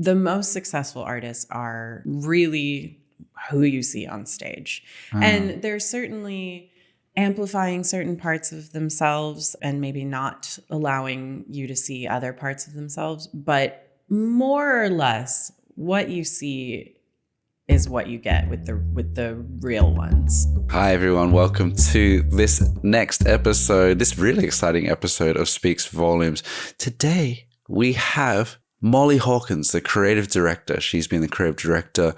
the most successful artists are really who you see on stage. And they're certainly amplifying certain parts of themselves and maybe not allowing you to see other parts of themselves. But more or less, what you see is what you get with the real ones. Hi everyone, welcome to this next episode, this really exciting episode of Speaks Volumes. Today we have Molly Hawkins, the creative director. She's been the creative director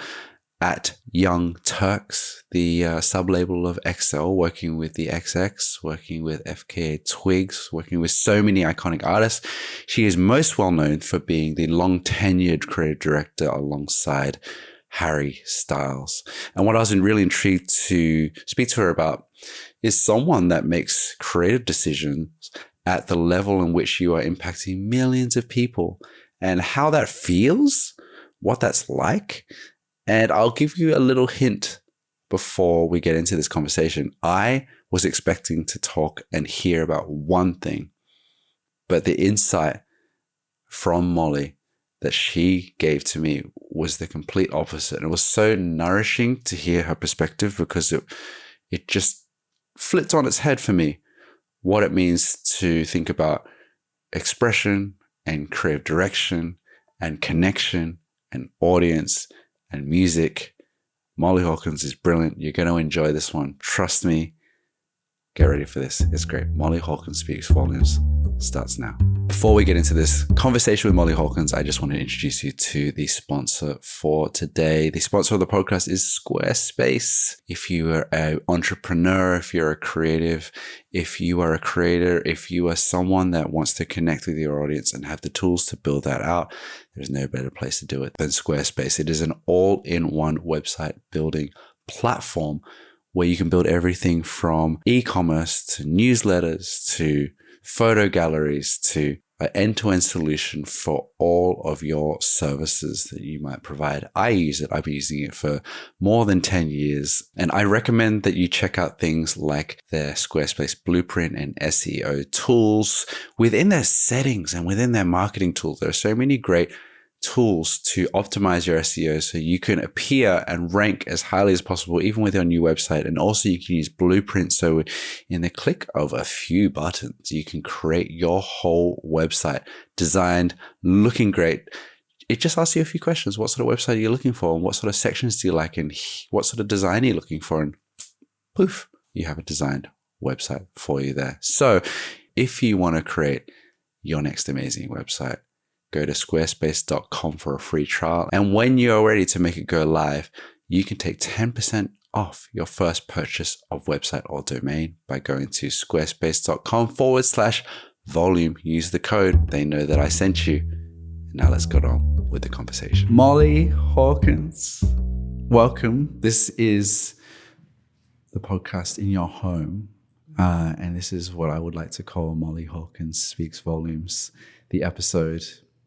at Young Turks, the sub-label of XL, working with the XX, working with FKA Twigs, working with so many iconic artists. She is most well known for being the long-tenured creative director alongside Harry Styles. And what I was really intrigued to speak to her about is someone that makes creative decisions at the level in which you are impacting millions of people and how that feels, what that's like. And I'll give you a little hint before we get into this conversation. I was expecting to talk and hear about one thing, but the insight from Molly that she gave to me was the complete opposite. And it was so nourishing to hear her perspective because it just flipped on its head for me what it means to think about expression and creative direction and connection and audience and music. Molly Hawkins is brilliant. You're going to enjoy this one. Trust me. Get ready for this. It's great. Molly Hawkins Speaks Volumes starts now. Before we get into this conversation with Molly Hawkins, I just want to introduce you to the sponsor for today. The sponsor of the podcast is Squarespace. If you are an entrepreneur, if you're a creative, if you are a creator, if you are someone that wants to connect with your audience and have the tools to build that out, there's no better place to do it than Squarespace. It is an all-in-one website building platform where you can build everything from e-commerce to newsletters to photo galleries to an end-to-end solution for all of your services that you might provide. I use it. I've been using it for more than 10 years. And I recommend that you check out things like their Squarespace Blueprint and SEO tools. Within their settings and within their marketing tools, there are so many great tools to optimize your SEO so you can appear and rank as highly as possible, even with your new website. And also you can use Blueprint. So in the click of a few buttons, you can create your whole website designed, looking great. It just asks you a few questions. What sort of website are you looking for? And what sort of sections do you like? And what sort of design are you looking for? And poof, you have a designed website for you there. So if you want to create your next amazing website, go to squarespace.com for a free trial. And when you're ready to make it go live, you can take 10% off your first purchase of website or domain by going to squarespace.com/volume. Use the code. They know that I sent you. Now let's get on with the conversation. Molly Hawkins, welcome. This is the podcast in your home. And this is what I would like to call Molly Hawkins Speaks Volumes, the episode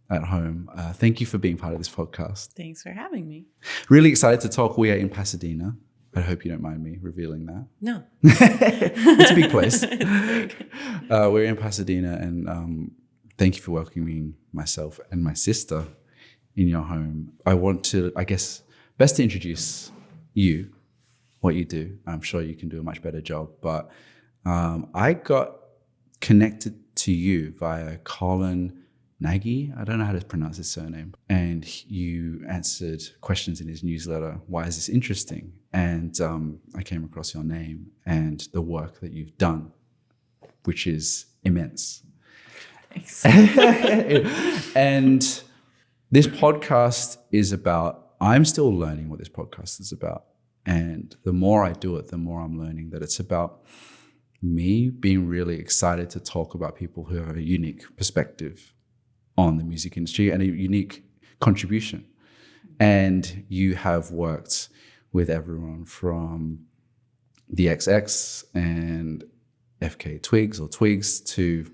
at home. Thank you for being part of this podcast. Thanks for having me. Really excited to talk. We are in Pasadena. I hope you don't mind me revealing that. No. It's a big place. We're in Pasadena, and thank you for welcoming myself and my sister in your home. I want to, I guess, best to introduce you, what you do. I'm sure you can do a much better job, but I got connected to you via Colin Nagy, I don't know how to pronounce his surname, and you answered questions in his newsletter. Why is this interesting? And I came across your name and the work that you've done, which is immense. Thanks. And this podcast is about, I'm still learning what this podcast is about. And the more I do it, the more I'm learning that it's about me being really excited to talk about people who have a unique perspective on the music industry and a unique contribution. And you have worked with everyone from the XX and FKA Twigs or Twigs to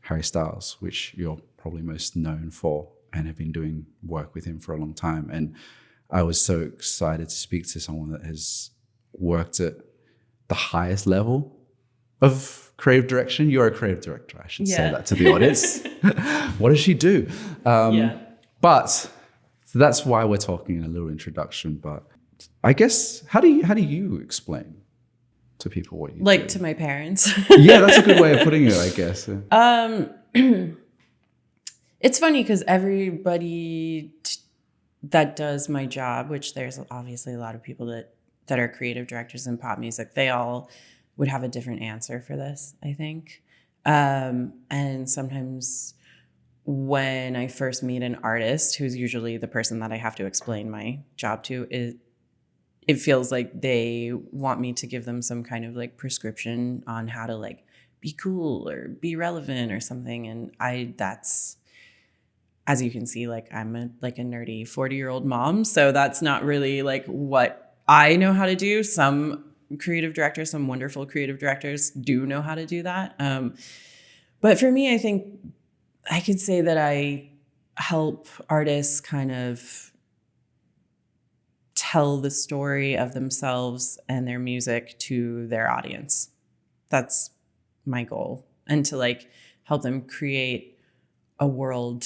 Harry Styles, which you're probably most known for and have been doing work with him for a long time. And I was so excited to speak to someone that has worked at the highest level of creative direction. You're a creative director. I should say that to the audience. What does she do? But So that's why we're talking in a little introduction. But I guess, how do you explain to people what you like do? to my parents? Yeah, that's a good way of putting it, I guess. It's funny because everybody that does my job, which there's obviously a lot of people that are creative directors in pop music, they all would have a different answer for this, I think. And sometimes when I first meet an artist, who's usually the person that I have to explain my job to, it feels like they want me to give them some kind of like prescription on how to like be cool or be relevant or something. And that's, as you can see, like I'm a nerdy 40-year-old mom. So that's not really like what I know how to do. Some creative directors, some wonderful creative directors do know how to do that. But for me, I think I could say that I help artists kind of tell the story of themselves and their music to their audience. That's my goal. And to like help them create a world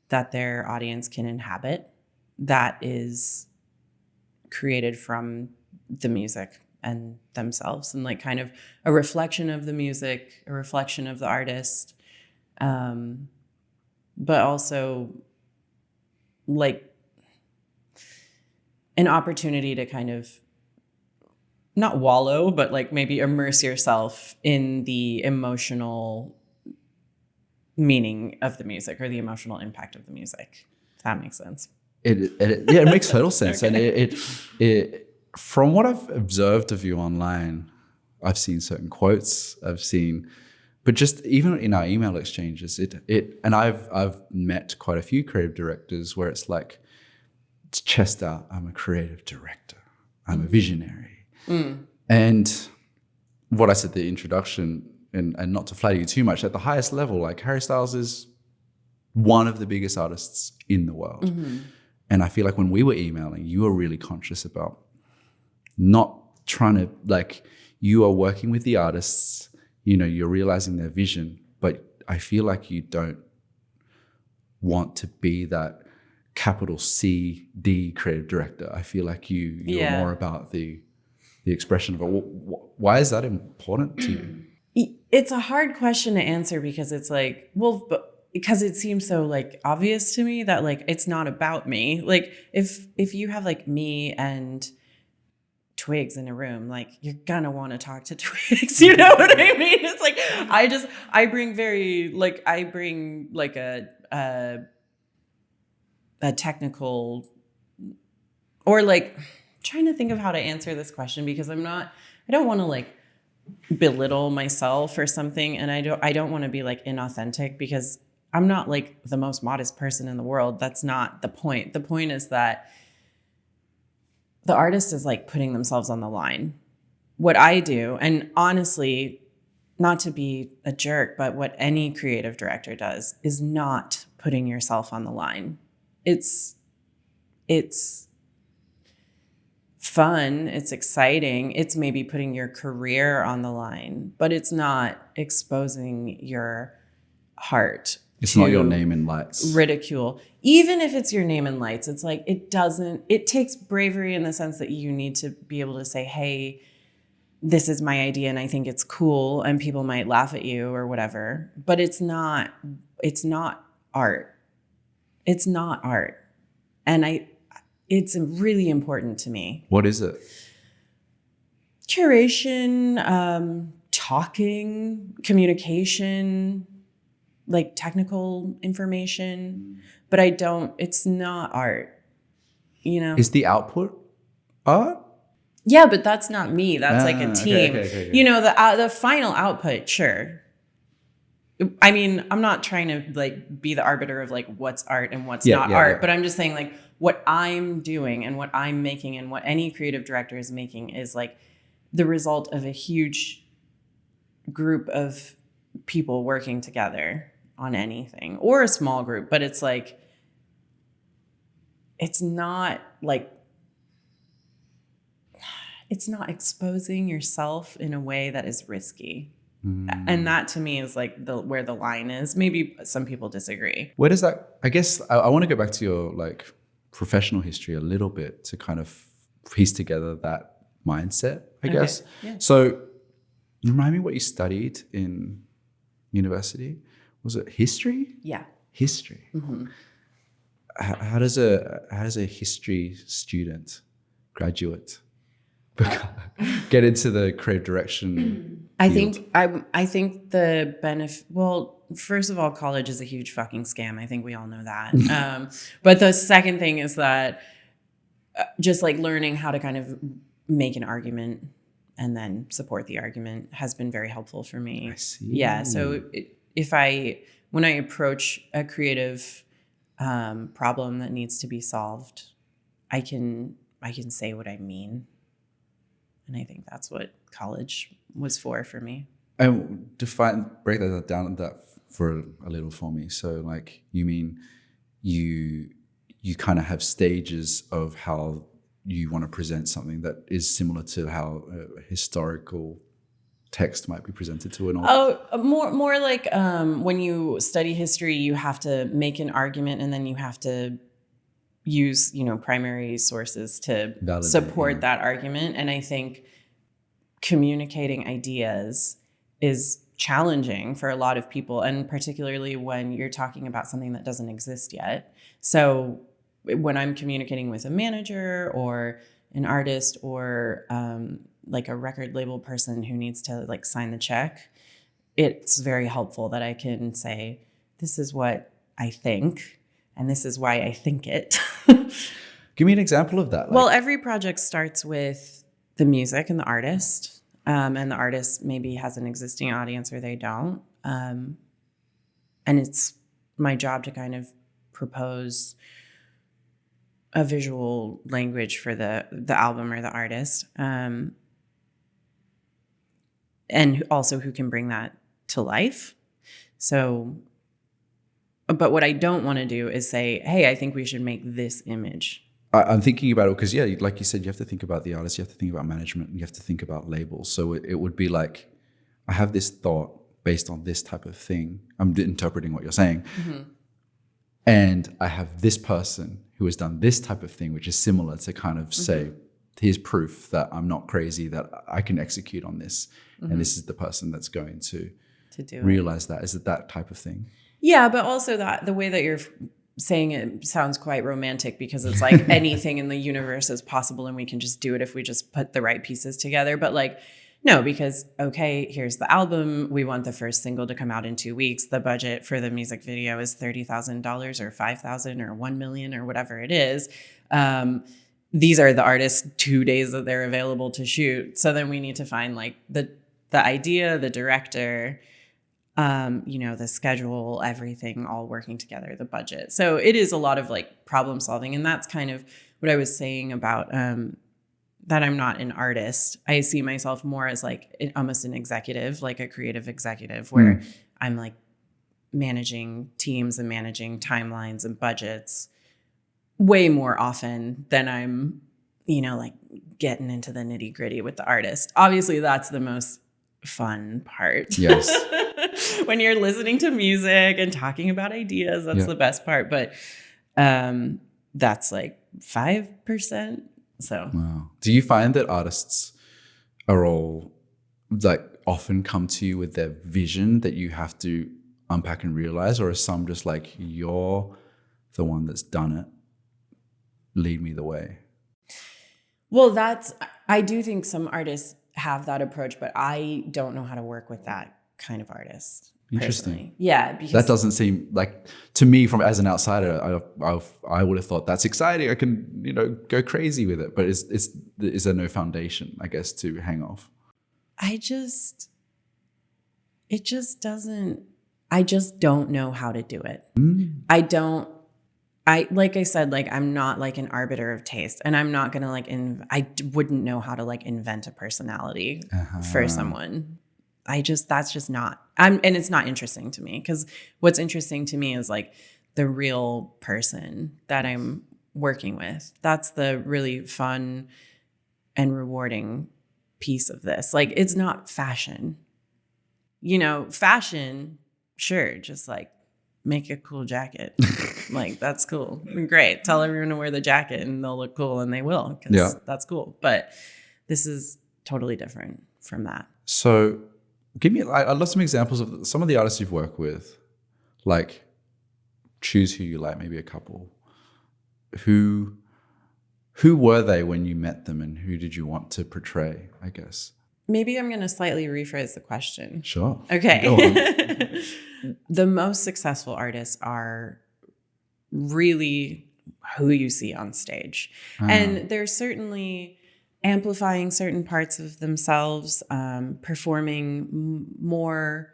that their audience can inhabit that is created from the music and themselves, and like kind of a reflection of the music, a reflection of the artist, but also like an opportunity to kind of not wallow, but like maybe immerse yourself in the emotional meaning of the music or the emotional impact of the music, if that makes sense. It makes total sense. Okay. And it from what I've observed of you online, I've seen certain quotes, but just even in our email exchanges, and I've met quite a few creative directors where it's like, it's chest out, I'm a creative director, I'm a visionary. And what I said, the introduction, and not to flatter you too much, at the highest level, like Harry Styles is one of the biggest artists in the world. And I feel like when we were emailing, you were really conscious about not trying to, like, you are working with the artists, you know, you're realizing their vision, but I feel like you don't want to be that capital CD creative director. I feel like you're more about the expression of it. Why is that important to you? It's a hard question to answer because it's like, well, because it seems so like obvious to me that like it's not about me. Like if you have like me and Twigs in a room, like you're gonna want to talk to Twigs, you know what I mean? It's like I bring like a technical, or like, I'm trying to think of how to answer this question because I don't want to like belittle myself or something, and I don't want to be like inauthentic because I'm not like the most modest person in the world. That's not the point. The point is that the artist is like putting themselves on the line. What I do, and honestly, not to be a jerk, but what any creative director does is not putting yourself on the line. It's fun, it's exciting, it's maybe putting your career on the line, but it's not exposing your heart. It's not your name in lights. Ridicule. Even if it's your name in lights, it's like it takes bravery in the sense that you need to be able to say, hey, this is my idea and I think it's cool, and people might laugh at you or whatever, but it's not art. It's not art. And it's really important to me. What is it? Curation, talking, communication, like technical information, but it's not art, you know? Is the output art? Yeah, but that's not me. That's like a team. Okay. You know, the final output, sure. I mean, I'm not trying to like be the arbiter of like what's art and what's not art, but I'm just saying like what I'm doing and what I'm making and what any creative director is making is like the result of a huge group of people working together on anything, or a small group, but it's like, it's not exposing yourself in a way that is risky. And that to me is like where the line is. Maybe some people disagree. Where does that, I guess I want to go back to your like professional history a little bit to kind of piece together that mindset, I guess. Yeah. So remind me what you studied in university. Was it history? Yeah. History. Mm-hmm. How does a history student, graduate, get into the creative direction I field? think the benefit. Well, first of all, college is a huge fucking scam. I think we all know that. But the second thing is that just like learning how to kind of make an argument and then support the argument has been very helpful for me. I see. Yeah. So when I approach a creative problem that needs to be solved, I can say what I mean. And I think that's what college was for me. And break that down for a little for me. So like, you mean you kind of have stages of how you want to present something that is similar to how a historical text might be presented to an audience? Oh, more like when you study history, you have to make an argument and then you have to use, primary sources to support that argument. And I think communicating ideas is challenging for a lot of people, and particularly when you're talking about something that doesn't exist yet. So when I'm communicating with a manager or an artist or like a record label person who needs to like sign the check, it's very helpful that I can say, this is what I think, and this is why I think it. Give me an example of that. Well, every project starts with the music and the artist, and the artist maybe has an existing audience or they don't. And it's my job to kind of propose a visual language for the album or the artist, and also who can bring that to life. So, but what I don't want to do is say, hey, I think we should make this image. I'm thinking about it because, yeah, like you said, you have to think about the artist, you have to think about management, you have to think about labels. So it would be like, I have this thought based on this type of thing. I'm interpreting what you're saying. Mm-hmm. And I have this person who has done this type of thing, which is similar, to kind of say, here's proof that I'm not crazy, that I can execute on this. Mm-hmm. And this is the person that's going to do realize that. Is it that type of thing? Yeah, but also that the way that you're saying it sounds quite romantic, because it's like anything in the universe is possible and we can just do it if we just put the right pieces together. But like, no, because, okay, here's the album. We want the first single to come out in 2 weeks. The budget for the music video is $30,000 or $5,000 or $1 million or whatever it is. These are the artists' 2 days that they're available to shoot. So then we need to find like the idea, the director, the schedule, everything all working together, the budget. So it is a lot of like problem solving. And that's kind of what I was saying about that I'm not an artist. I see myself more as like almost an executive, like a creative executive, where I'm like managing teams and managing timelines and budgets way more often than I'm, like getting into the nitty gritty with the artist. Obviously, that's the most fun part. Yes. When you're listening to music and talking about ideas, that's the best part. But that's like 5%. So, wow. Do you find that artists are all like often come to you with their vision that you have to unpack and realize, or are some just like, you're the one that's done it, lead me the way? Well, I do think some artists have that approach, but I don't know how to work with that kind of artist. Interesting. Personally. Yeah, because that doesn't seem like, to me, from as an outsider, I would have thought that's exciting. I can go crazy with it, but is there no foundation, I guess, to hang off? I just don't know how to do it. Like I said, like I'm not like an arbiter of taste, and I'm not gonna like I wouldn't know how to like invent a personality for someone. That's just not, and it's not interesting to me, because what's interesting to me is like the real person that I'm working with. That's the really fun and rewarding piece of this. Like, it's not fashion, fashion, sure, just like make a cool jacket. Like, that's cool. Great. Tell everyone to wear the jacket and they'll look cool, and they will, because that's cool. But this is totally different from that. So I'd love some examples of some of the artists you've worked with. Like, choose who you like, maybe a couple. Who were they when you met them, and who did you want to portray, I guess? Maybe I'm going to slightly rephrase the question. Sure. Okay. Go on. The most successful artists are really who you see on stage. And they're certainly amplifying certain parts of themselves, performing more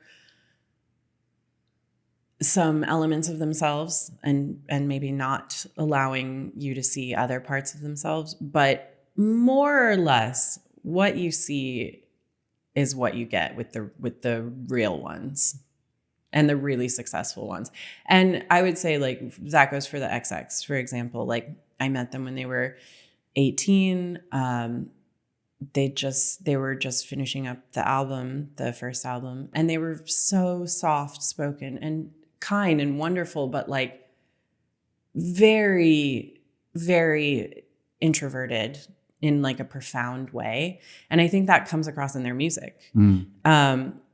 some elements of themselves, and maybe not allowing you to see other parts of themselves. But more or less, what you see is what you get with the real ones and the really successful ones. And I would say, like, that goes for the XX, for example. Like, I met them when they were 18. They were just finishing up the first album, and they were so soft spoken and kind and wonderful, but like very, very introverted in like a profound way. And I think that comes across in their music,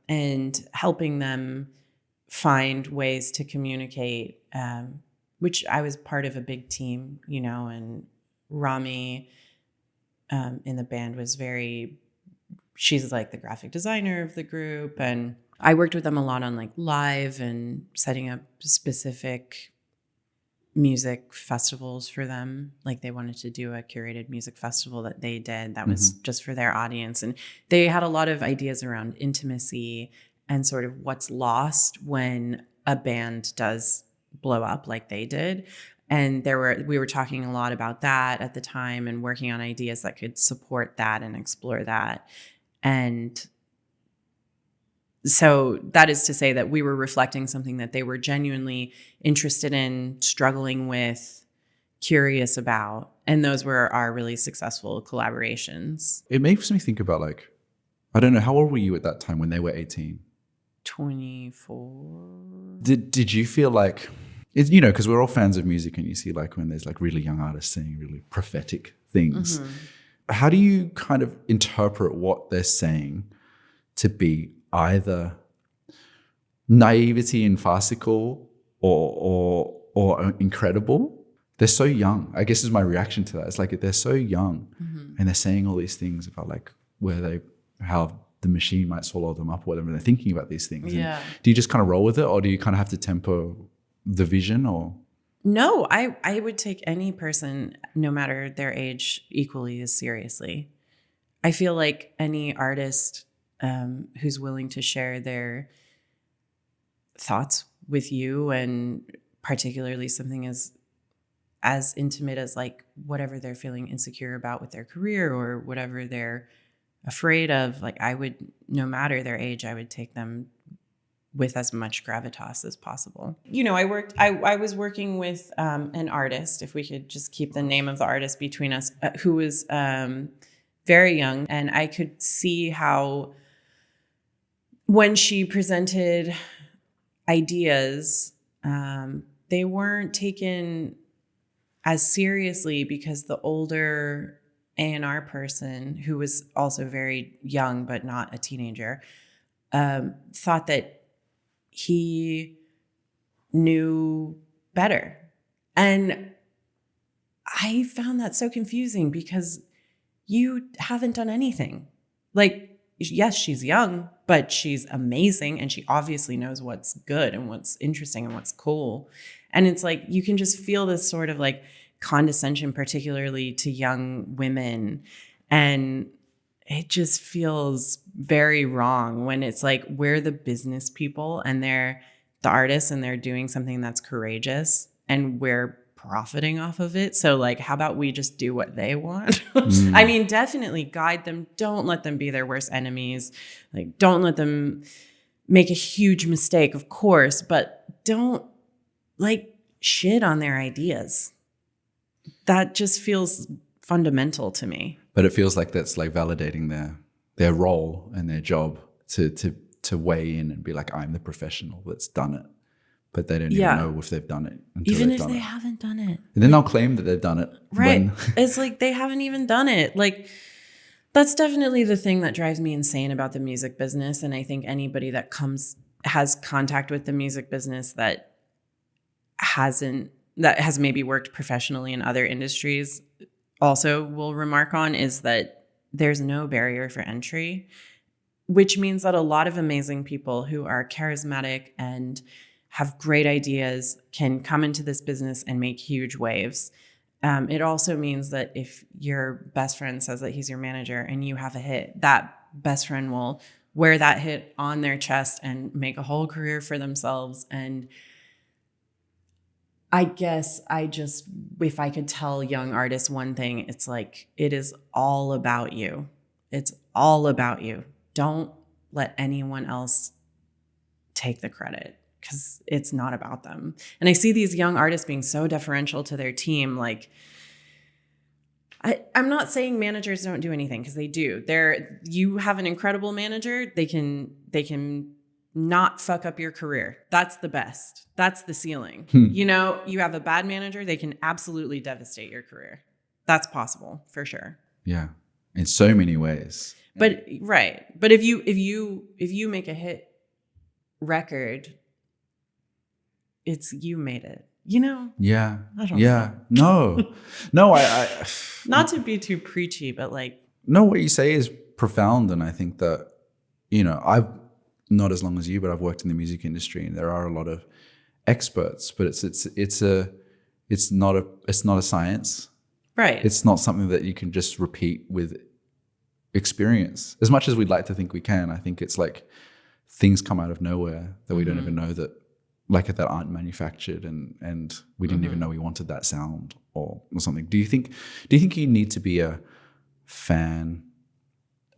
and helping them find ways to communicate, which I was part of a big team, and Rami in the band she's like the graphic designer of the group. And I worked with them a lot on like live and setting up specific music festivals for them. Like, they wanted to do a curated music festival that they did that was just for their audience. And they had a lot of ideas around intimacy and sort of what's lost when a band does blow up like they did. And we were talking a lot about that at the time, and working on ideas that could support that and explore that. And so that is to say that we were reflecting something that they were genuinely interested in, struggling with, curious about. And those were our really successful collaborations. It makes me think about, like, I don't know, how old were you at that time when they were 18? 24. Did you feel like, because we're all fans of music, and you see like when there's like really young artists saying really prophetic things. How do you kind of interpret what they're saying to be either naivety and farcical or incredible? They're so young, I guess, is my reaction to that. It's like, they're so young, and they're saying all these things about like how the machine might swallow them up, or whatever. They're thinking about these things. Yeah. And do you just kind of roll with it, or do you kind of have to temper the vision? Or no, I would take any person, no matter their age, equally as seriously. I feel like any artist who's willing to share their thoughts with you, and particularly something as intimate as like whatever they're feeling insecure about with their career, or whatever they're afraid of, like, no matter their age, I would take them with as much gravitas as possible. I was working with an artist, if we could just keep the name of the artist between us, who was very young. And I could see how when she presented ideas, they weren't taken as seriously, because the older A&R person, who was also very young but not a teenager, thought that he knew better. And I found that so confusing, because you haven't done anything. Like, yes, she's young, but she's amazing, and she obviously knows what's good and what's interesting and what's cool. And it's like, you can just feel this sort of like condescension, particularly to young women. And it just feels very wrong when it's like, we're the business people and they're the artists, and they're doing something that's courageous, and we're profiting off of it. So like, how about we just do what they want? I mean, definitely guide them. Don't let them be their worst enemies. Like, don't let them make a huge mistake, of course, but don't like shit on their ideas. That just feels fundamental to me. But it feels like that's like validating their role and their job to weigh in and be like, I'm the professional that's done it. but they don't even know if they've done it until even they've if done they it. haven't done it. And then they'll claim that they've done it. Right. It's like they haven't even done it. Like, that's definitely the thing that drives me insane about the music business. And I think anybody that has contact with the music business that has maybe worked professionally in other industries also will remark on is that there's no barrier for entry, which means that a lot of amazing people who are charismatic and have great ideas can come into this business and make huge waves. It also means that if your best friend says that he's your manager and you have a hit, that best friend will wear that hit on their chest and make a whole career for themselves. And I guess if I could tell young artists one thing, it's like, it is all about you. It's all about you. Don't let anyone else take the credit, because it's not about them. And I see these young artists being so deferential to their team. Like, I'm not saying managers don't do anything, because they do. You have an incredible manager. They can not fuck up your career. That's the best. That's the ceiling. You have a bad manager, they can absolutely devastate your career. That's possible for sure. Yeah, in so many ways. But right. But if you make a hit record, it's you made it. Yeah. I don't know. No, I not to be too preachy, but like, no, what you say is profound. And I think that, I've not as long as you, but I've worked in the music industry, and there are a lot of experts, but it's not a science. Right. It's not something that you can just repeat with experience. As much as we'd like to think we can, I think it's like things come out of nowhere that we don't even know that aren't manufactured, and we didn't even know we wanted that sound or something. Do you think you need to be a fan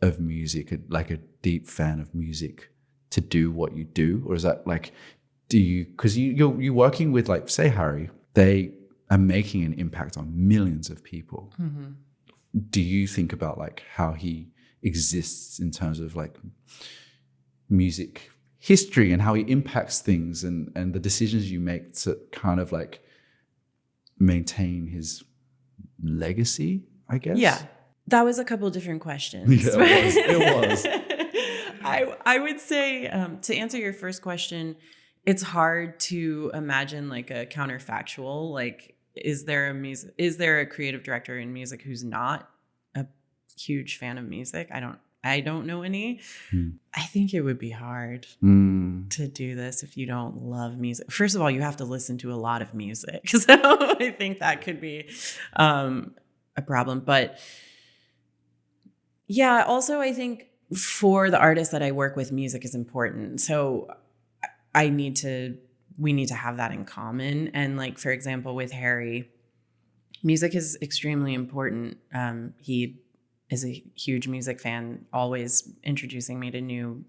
of music, like a deep fan of music, to do what you do? Or is that like, because you're working with, like, say Harry, they are making an impact on millions of people. Mm-hmm. Do you think about like how he exists in terms of like music history and how he impacts things and the decisions you make to kind of like maintain his legacy, I guess? Yeah. That was a couple of different questions. Yeah, it was. I would say, to answer your first question, it's hard to imagine like a counterfactual. Like, is there a creative director in music who's not a huge fan of music? I don't know any. I think it would be hard to do this if you don't love music. First of all, you have to listen to a lot of music. So I think that could be a problem. But yeah, also I think for the artists that I work with, music is important. So we need to have that in common. And like, for example, with Harry, music is extremely important. He is a huge music fan, always introducing me to new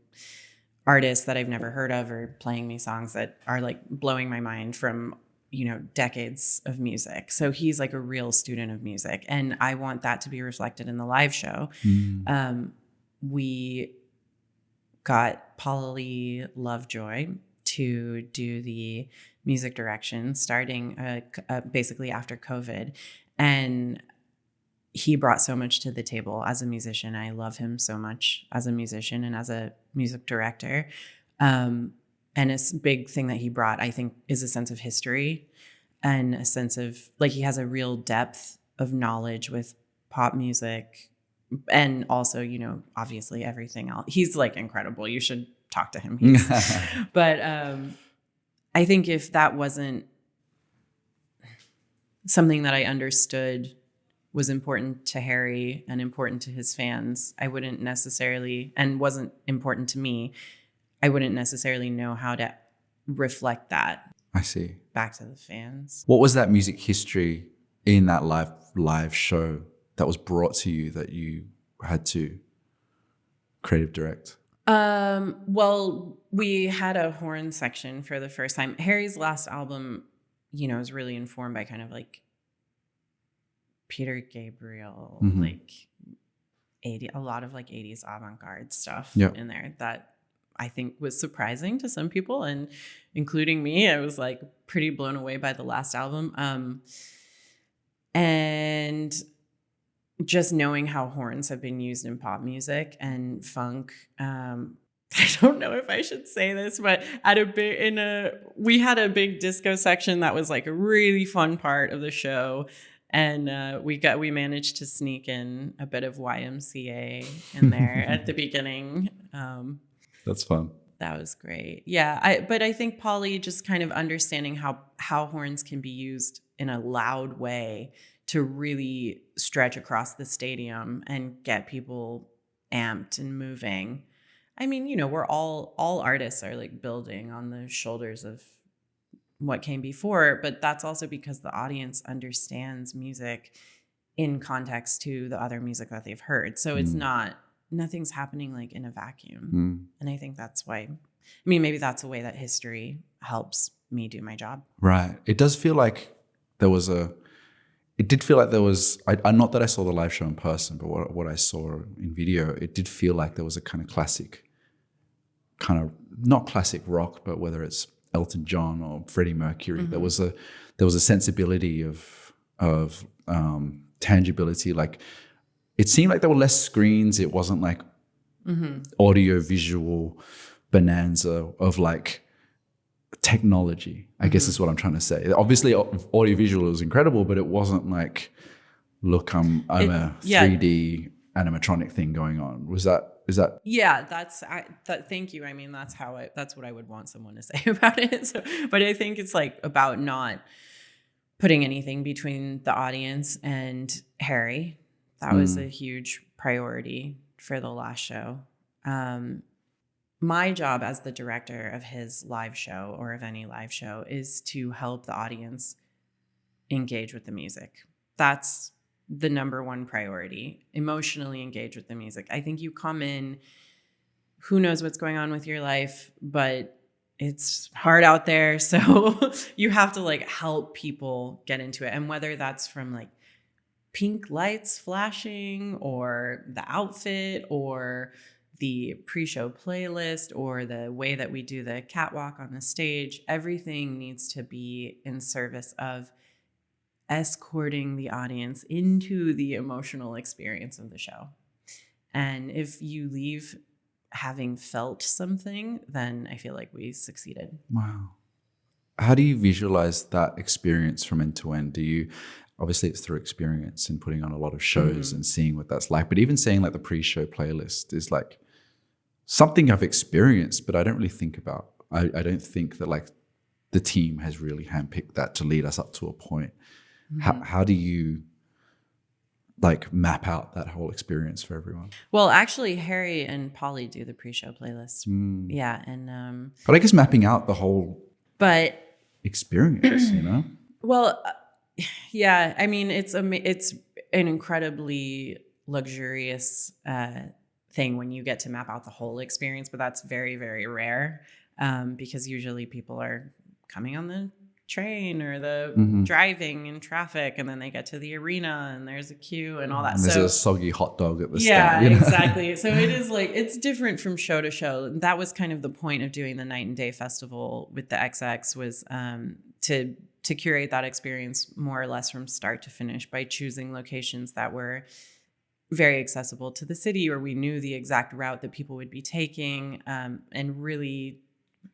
artists that I've never heard of, or playing me songs that are like blowing my mind from, decades of music. So he's like a real student of music. And I want that to be reflected in the live show. We got Polly Lovejoy to do the music direction starting basically after COVID. And he brought so much to the table as a musician. I love him so much as a musician and as a music director. And a big thing that he brought, I think, is a sense of history and a sense of, like, he has a real depth of knowledge with pop music and also, obviously everything else. He's like incredible. You should talk to him. But I think if that wasn't something that I understood was important to Harry and important to his fans, I wouldn't necessarily, and wasn't important to me, I wouldn't necessarily know how to reflect that. I see. Back to the fans. What was that music history in that live show that was brought to you that you had to creative direct? Well, we had a horn section for the first time. Harry's last album, is really informed by kind of like Peter Gabriel, like a lot of like 80s avant-garde stuff in there that I think was surprising to some people, and including me. I was like pretty blown away by the last album. And just knowing how horns have been used in pop music and funk. I don't know if I should say this, but we had a big disco section that was like a really fun part of the show. And we managed to sneak in a bit of YMCA in there at the beginning. That's fun. That was great. Yeah, but I think Polly just kind of understanding how horns can be used in a loud way to really stretch across the stadium and get people amped and moving. I mean, you know, we're all artists are like building on the shoulders of what came before, but that's also because the audience understands music in context to the other music that they've heard. So it's nothing's happening like in a vacuum. And I think that's why, I mean, maybe that's a way that history helps me do my job. Right. It does feel like it did feel like there was, not that I saw the live show in person, but what I saw in video, it did feel like there was a kind of classic, not classic rock, but whether it's Elton John or Freddie Mercury, there was a sensibility of tangibility. Like it seemed like there were less screens. It wasn't like audio visual bonanza of like technology, I guess is what I'm trying to say. Obviously audio visual was incredible, but it wasn't like, look, I'm a 3D animatronic thing going on. Is that? Yeah, thank you. I mean, that's what I would want someone to say about it. So, but I think it's like about not putting anything between the audience and Harry. That was a huge priority for the last show. My job as the director of his live show or of any live show is to help the audience engage with the music. That's the number one priority, emotionally engage with the music. I think you come in, who knows what's going on with your life, but it's hard out there. So you have to like help people get into it. And whether that's from like pink lights flashing or the outfit or the pre-show playlist or the way that we do the catwalk on the stage, everything needs to be in service of escorting the audience into the emotional experience of the show. And if you leave having felt something, then I feel like we succeeded. Wow. How do you visualize that experience from end to end? Obviously it's through experience and putting on a lot of shows and seeing what that's like, but even saying like the pre-show playlist is like something I've experienced, but I don't really think about. I don't think that like the team has really handpicked that to lead us up to a point. How do you like map out that whole experience for everyone? Well, actually, Harry and Polly do the pre-show playlist. Yeah, and but I guess mapping out the whole experience, you know. Well, yeah. I mean, it's an incredibly luxurious thing when you get to map out the whole experience, but that's very, very rare because usually people are coming on the train or the driving in traffic, and then they get to the arena and there's a queue and all that. And there's a soggy hot dog at the start. Yeah, exactly. So it is like, it's different from show to show. That was kind of the point of doing the Night and Day Festival with the XX was to curate that experience more or less from start to finish by choosing locations that were very accessible to the city, or we knew the exact route that people would be taking, and really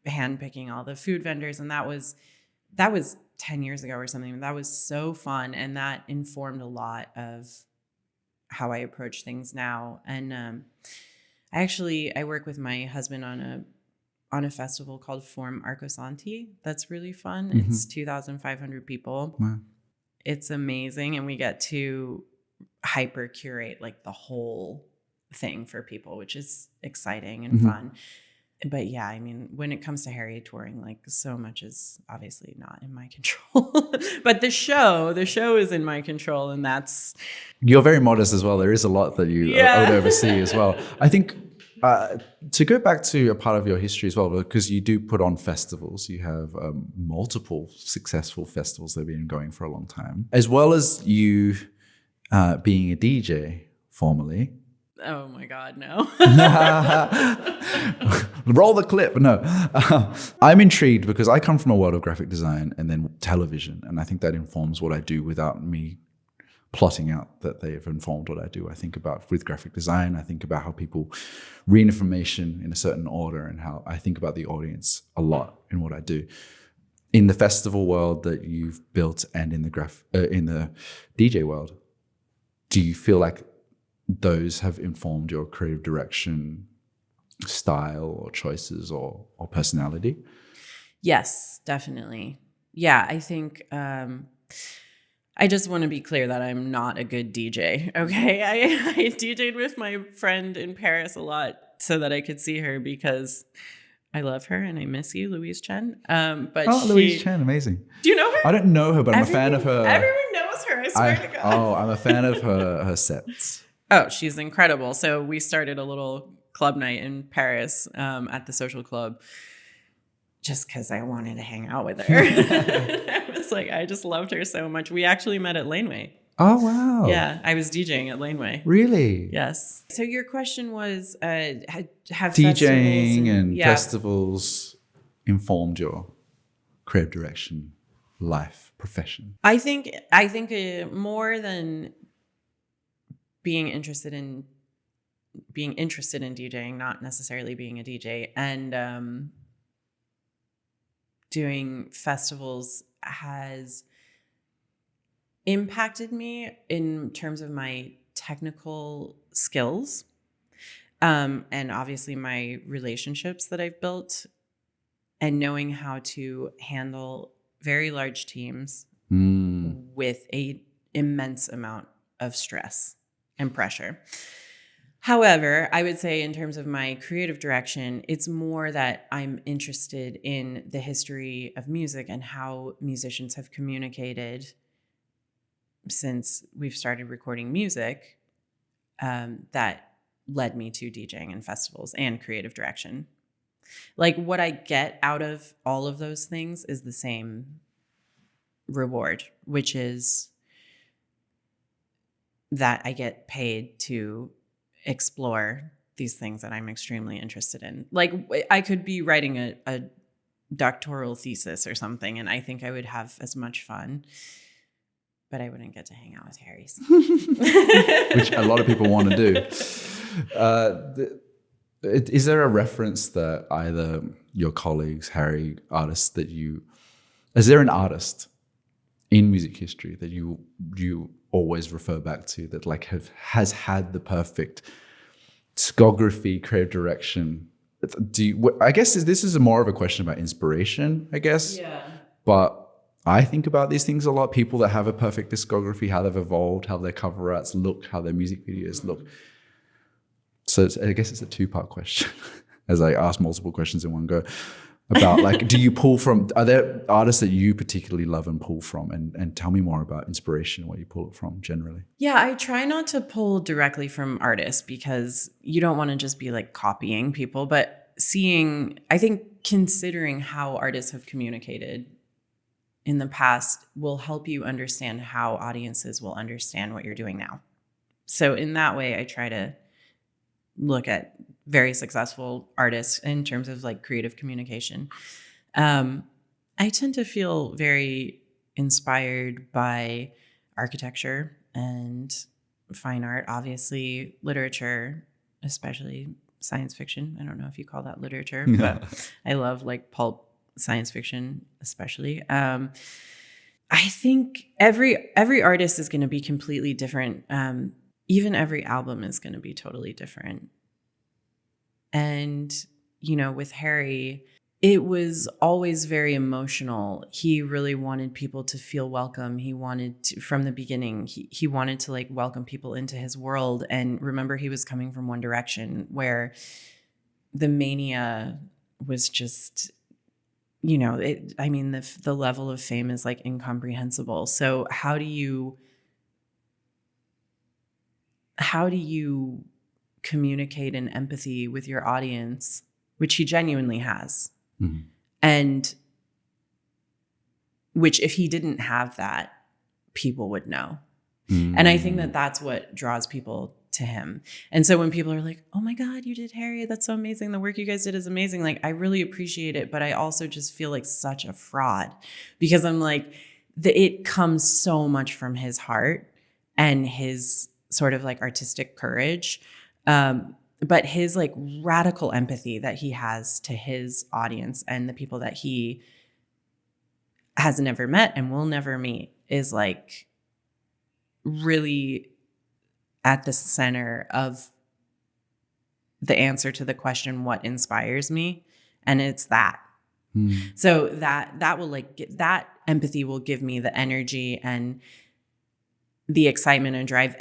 handpicking all the food vendors. And that was 10 years ago or something. That was so fun. And that informed a lot of how I approach things now. And I work with my husband on a festival called Form Arcosanti. That's really fun. It's 2,500 people. Wow. It's amazing. And we get to hyper curate like the whole thing for people, which is exciting and fun. But yeah, I mean, when it comes to Harry touring, like so much is obviously not in my control. But the show is in my control, and that's... You're very modest as well. There is a lot that you would oversee as well. I think to go back to a part of your history as well, because you do put on festivals. You have multiple successful festivals that have been going for a long time, as well as you being a DJ formerly. Oh my God, no. Roll the clip. No. I'm intrigued because I come from a world of graphic design and then television. And I think that informs what I do without me plotting out that they have informed what I do. I think about with graphic design, I think about how people read information in a certain order and how I think about the audience a lot in what I do. In the festival world that you've built and in the DJ world, do you feel like those have informed your creative direction, style or choices or personality? Yes, definitely. Yeah, I think I just want to be clear that I'm not a good DJ. Okay. I DJ'd with my friend in Paris a lot so that I could see her because I love her and I miss you, Louise Chen. Louise Chen, amazing. Do you know her? I don't know her, but I'm a fan of her. Everyone knows her, I swear to God. Oh, I'm a fan of her sets. Oh, she's incredible. So we started a little club night in Paris at the Social Club just because I wanted to hang out with her. I was like, I just loved her so much. We actually met at Laneway. Oh, wow. Yeah, I was DJing at Laneway. Really? Yes. So your question was, have DJing and festivals informed your creative direction, life, profession? I think more than being interested in DJing, not necessarily being a DJ, and doing festivals has impacted me in terms of my technical skills, and obviously my relationships that I've built, and knowing how to handle very large teams with a immense amount of stress and pressure. However, I would say in terms of my creative direction, it's more that I'm interested in the history of music and how musicians have communicated since we've started recording music, that led me to DJing and festivals and creative direction. Like what I get out of all of those things is the same reward, which is that I get paid to explore these things that I'm extremely interested in. Like I could be writing a doctoral thesis or something, and I think I would have as much fun, but I wouldn't get to hang out with Harry's. Which a lot of people want to do. Is there a reference that either your colleagues, Harry, artists is there an artist in music history that you always refer back to that like has had the perfect discography, creative direction? I guess this is more of a question about inspiration, I guess. Yeah. But I think about these things a lot. People that have a perfect discography, how they've evolved, how their cover arts look, how their music videos look. So I guess it's a two-part question, as I ask multiple questions in one go. About like, are there artists that you particularly love and pull from? And tell me more about inspiration and where you pull it from generally. Yeah, I try not to pull directly from artists because you don't want to just be like copying people, but considering how artists have communicated in the past will help you understand how audiences will understand what you're doing now. So in that way, I try to look at very successful artists in terms of like creative communication. I tend to feel very inspired by architecture and fine art, obviously literature, especially science fiction. I don't know if you call that literature, but I love like pulp science fiction, especially. I think every artist is going to be completely different. Even every album is going to be totally different. And, with Harry, it was always very emotional. He really wanted people to feel welcome. He wanted to, from the beginning, he wanted to like welcome people into his world. And remember, he was coming from One Direction, where the mania was just, the level of fame is like incomprehensible. So how do you communicate an empathy with your audience, which he genuinely has, and which if he didn't have that, people would know. And I think that that's what draws people to him. And so when people are like, oh my God, you did Harry, that's so amazing. The work you guys did is amazing. Like, I really appreciate it. But I also just feel like such a fraud because I'm like, it comes so much from his heart and his sort of like artistic courage. But his like radical empathy that he has to his audience and the people that he has never met and will never meet is like really at the center of the answer to the question, what inspires me? And it's that. So that will like that empathy will give me the energy and the excitement and drive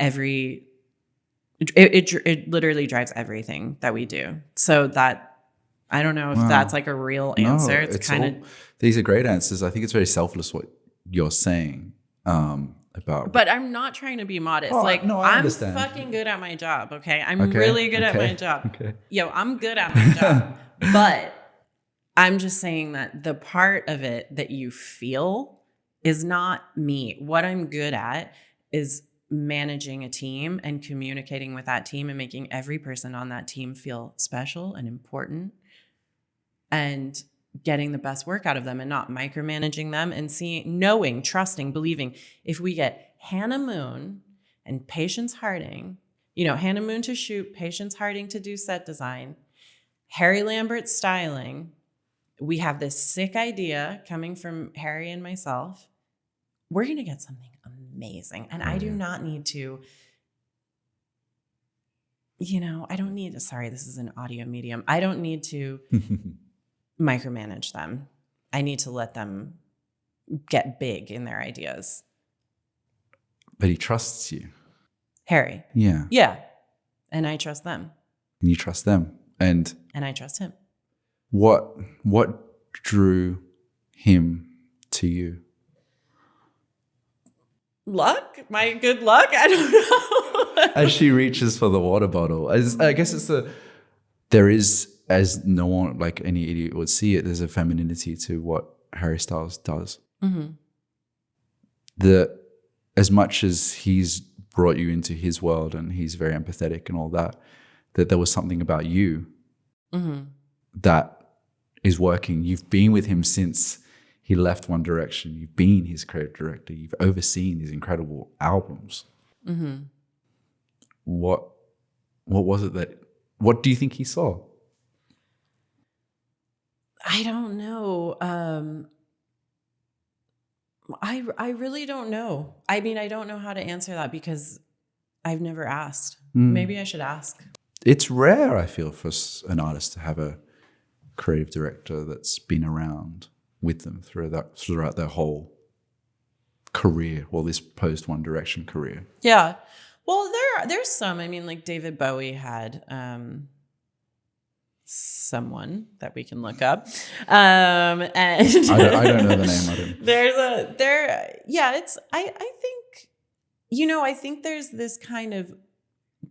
it literally drives everything that we do. So that, I don't know if that's like a real answer. No, it's kind of, these are great answers. I think it's very selfless what you're saying about. But I'm not trying to be modest. Oh, like, no, I I'm understand. fucking good at my job. Okay. I'm really good at my job. Okay. Yo, I'm good at my job. But I'm just saying that the part of it that you feel is not me. What I'm good at is managing a team and communicating with that team and making every person on that team feel special and important and getting the best work out of them and not micromanaging them and knowing, trusting, believing. If we get Hannah Moon and Patience Harding, Hannah Moon to shoot, Patience Harding to do set design, Harry Lambert styling, we have this sick idea coming from Harry and myself. We're going to get something amazing. And I do not need to, I don't need to, sorry, this is an audio medium. I don't need to micromanage them. I need to let them get big in their ideas. But he trusts you. Harry. Yeah. Yeah. And I trust them. And you trust them. And I trust him. What drew him to you? Luck? My good luck? I don't know. As she reaches for the water bottle, I guess there is, as no one, like any idiot would see it, there's a femininity to what Harry Styles does. Mm-hmm. As much as he's brought you into his world and he's very empathetic and all that there was something about you that is working. You've been with him since he left One Direction. You've been his creative director. You've overseen these incredible albums. Mm-hmm. What was it what do you think he saw? I don't know. I really don't know. I mean, I don't know how to answer that because I've never asked. Maybe I should ask. It's rare, I feel, for an artist to have a creative director that's been around with them throughout their whole career, or this post One Direction career. Yeah. Well, there's some. I mean, like David Bowie had someone that we can look up. And I don't know the name. I think there's this kind of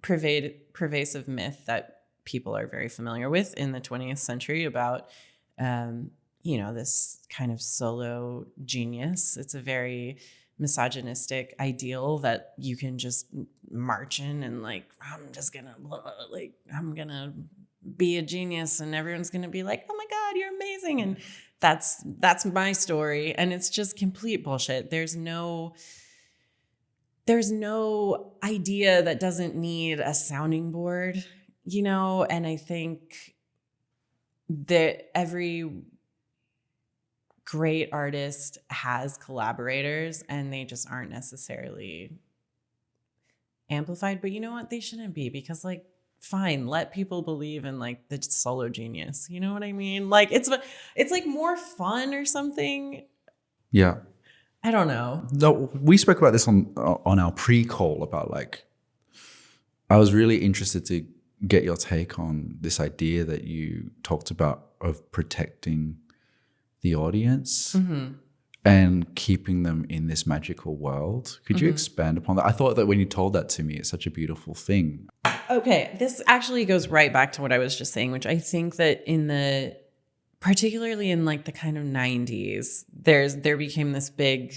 pervasive myth that people are very familiar with in the 20th century about, this kind of solo genius. It's a very misogynistic ideal that you can just march in and like, I'm gonna be a genius and everyone's gonna be like, oh my God, you're amazing. And that's my story. And it's just complete bullshit. There's no idea that doesn't need a sounding board, and I think that every great artist has collaborators and they just aren't necessarily amplified. But you know what? They shouldn't be, because like, fine, let people believe in like the solo genius. You know what I mean? Like it's like more fun or something. Yeah. I don't know. No, we spoke about this on our pre-call about like, I was really interested to get your take on this idea that you talked about of protecting the audience and keeping them in this magical world. Could you expand upon that? I thought that when you told that to me, it's such a beautiful thing. Okay, this actually goes right back to what I was just saying, which I think that particularly in like the kind of 90s, there became this big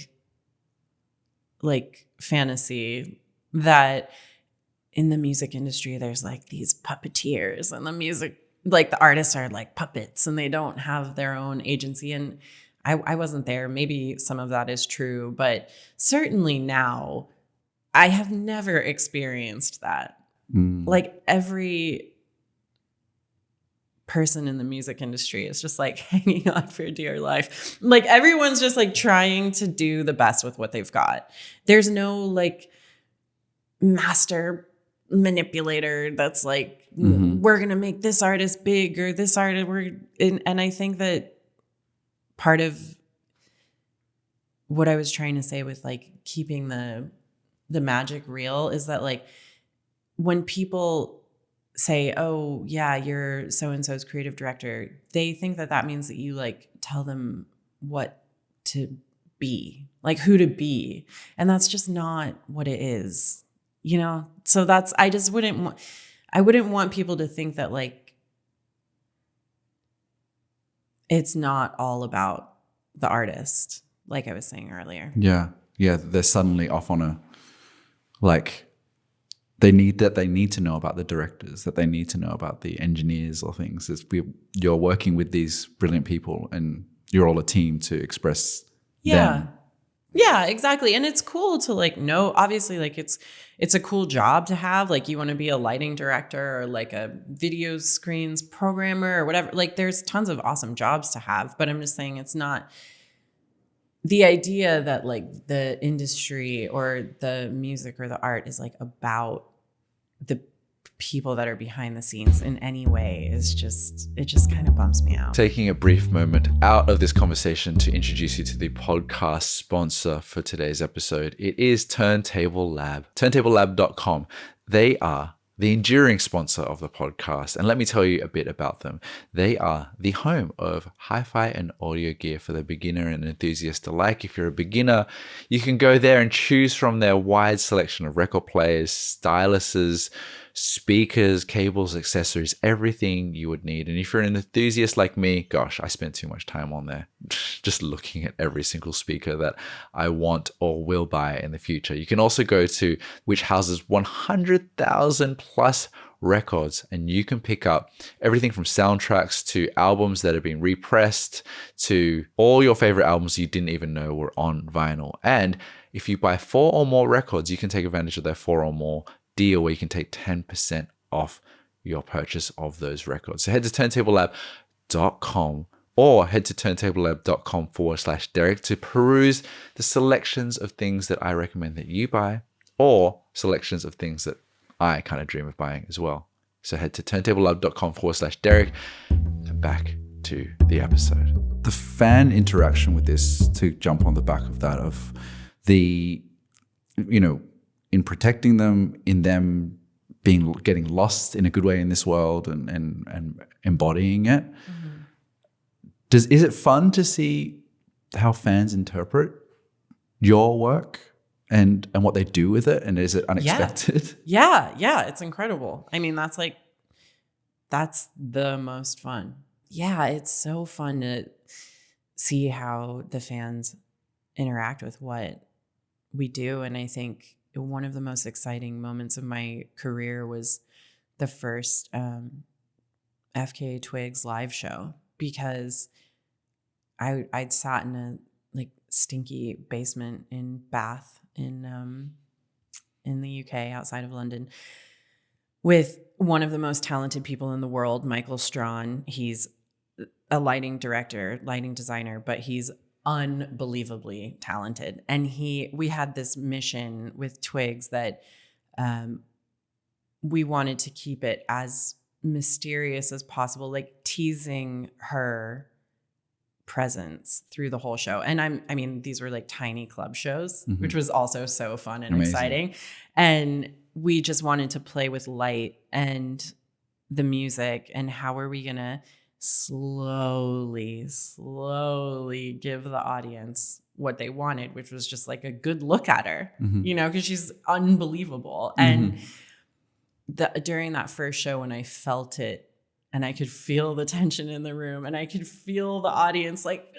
like fantasy that in the music industry, there's like these puppeteers, and the music, like the artists are like puppets and they don't have their own agency. And I wasn't there. Maybe some of that is true, but certainly now I have never experienced that. Like every person in the music industry is just like hanging on for dear life. Like everyone's just like trying to do the best with what they've got. There's no like master manipulator that's like, we're going to make this artist big or this artist. And I think that part of what I was trying to say with like keeping the magic real is that like when people say, oh yeah, you're so-and-so's creative director, they think that that means that you like tell them what to be, like who to be. And that's just not what it is, you know? So that's, I wouldn't want people to think that like, it's not all about the artist, like I was saying earlier. Yeah. Yeah. They're suddenly off on a, like, they need to know about the directors, that they need to know about the engineers or things. You're working with these brilliant people and you're all a team to express them. Yeah, exactly. And it's cool to like know, obviously like it's a cool job to have. Like you want to be a lighting director or like a video screens programmer or whatever. Like there's tons of awesome jobs to have, but I'm just saying it's not the idea that like the industry or the music or the art is like about the people that are behind the scenes in any way is just, it just kind of bums me out. Taking a brief moment out of this conversation to introduce you to the podcast sponsor for today's episode. It is Turntable Lab, turntablelab.com. They are the enduring sponsor of the podcast. And let me tell you a bit about them. They are the home of hi-fi and audio gear for the beginner and enthusiast alike. If you're a beginner, you can go there and choose from their wide selection of record players, styluses, speakers, cables, accessories, everything you would need. And if you're an enthusiast like me, gosh, I spend too much time on there just looking at every single speaker that I want or will buy in the future. You can also go to which houses 100,000 plus records, and you can pick up everything from soundtracks to albums that have been repressed to all your favorite albums you didn't even know were on vinyl. And if you buy 4 or more records, you can take advantage of their 4 or more deal where you can take 10% off your purchase of those records. So head to turntablelab.com or head to turntablelab.com/Derrick to peruse the selections of things that I recommend that you buy or selections of things that I kind of dream of buying as well. So head to turntablelab.com/Derrick and back to the episode. The fan interaction with this, to jump on the back of that, of the, you know, in protecting them, in them getting lost in a good way in this world and embodying it. Is it fun to see how fans interpret your work and what they do with it? And is it unexpected? Yeah, it's incredible. I mean, that's the most fun. Yeah, it's so fun to see how the fans interact with what we do. And I think one of the most exciting moments of my career was the first FKA Twigs live show, because I'd sat in a like stinky basement in Bath in the UK outside of London with one of the most talented people in the world, Michael Strawn. He's a lighting director, lighting designer, but he's unbelievably talented. And we had this mission with Twigs that we wanted to keep it as mysterious as possible, like teasing her presence through the whole show. And I mean, these were like tiny club shows, which was also so fun and exciting. And we just wanted to play with light and the music, and how are we gonna slowly give the audience what they wanted, which was just like a good look at her, you know, because she's unbelievable. And during that first show, when I felt it and I could feel the tension in the room and I could feel the audience like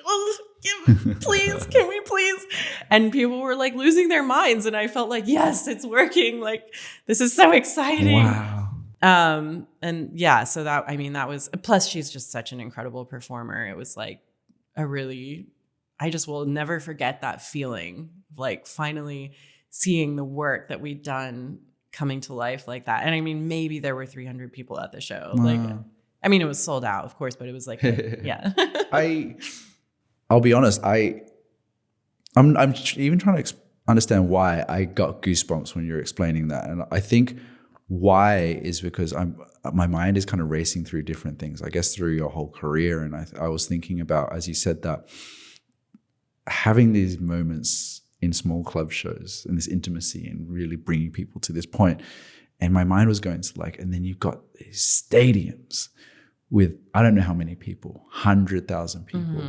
please, can we please? And people were like losing their minds. And I felt like, yes, it's working. Like, this is so exciting. Wow. And yeah, so that, I mean, that was, plus she's just such an incredible performer. It was like I just will never forget that feeling of like finally seeing the work that we'd done coming to life like that. And I mean, maybe there were 300 people at the show. Wow. Like, I mean, it was sold out, of course, but it was like, yeah. I'll be honest. I'm even trying to understand why I got goosebumps when you're explaining that, and I think why is because my mind is kind of racing through different things. I guess through your whole career, and I was thinking about, as you said, that having these moments in small club shows and this intimacy and really bringing people to this point, and my mind was going to like, and then you've got these stadiums with I don't know how many people, 100,000 people.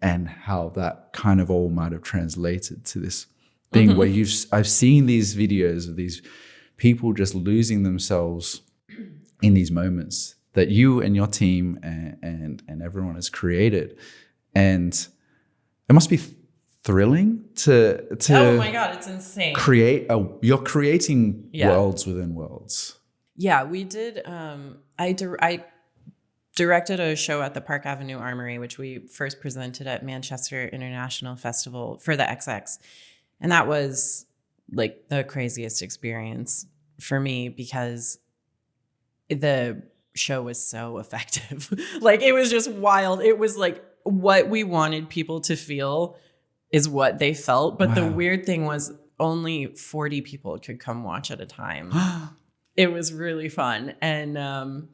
And how that kind of all might have translated to this thing where I've seen these videos of these people just losing themselves in these moments that you and your team and everyone has created. And it must be thrilling to oh my God, it's insane. You're creating worlds within worlds. Yeah, we did. I directed a show at the Park Avenue Armory, which we first presented at Manchester International Festival for the XX. And that was like the craziest experience for me because the show was so effective. Like, it was just wild. It was like what we wanted people to feel is what they felt. But the weird thing was only 40 people could come watch at a time. It was really fun. And,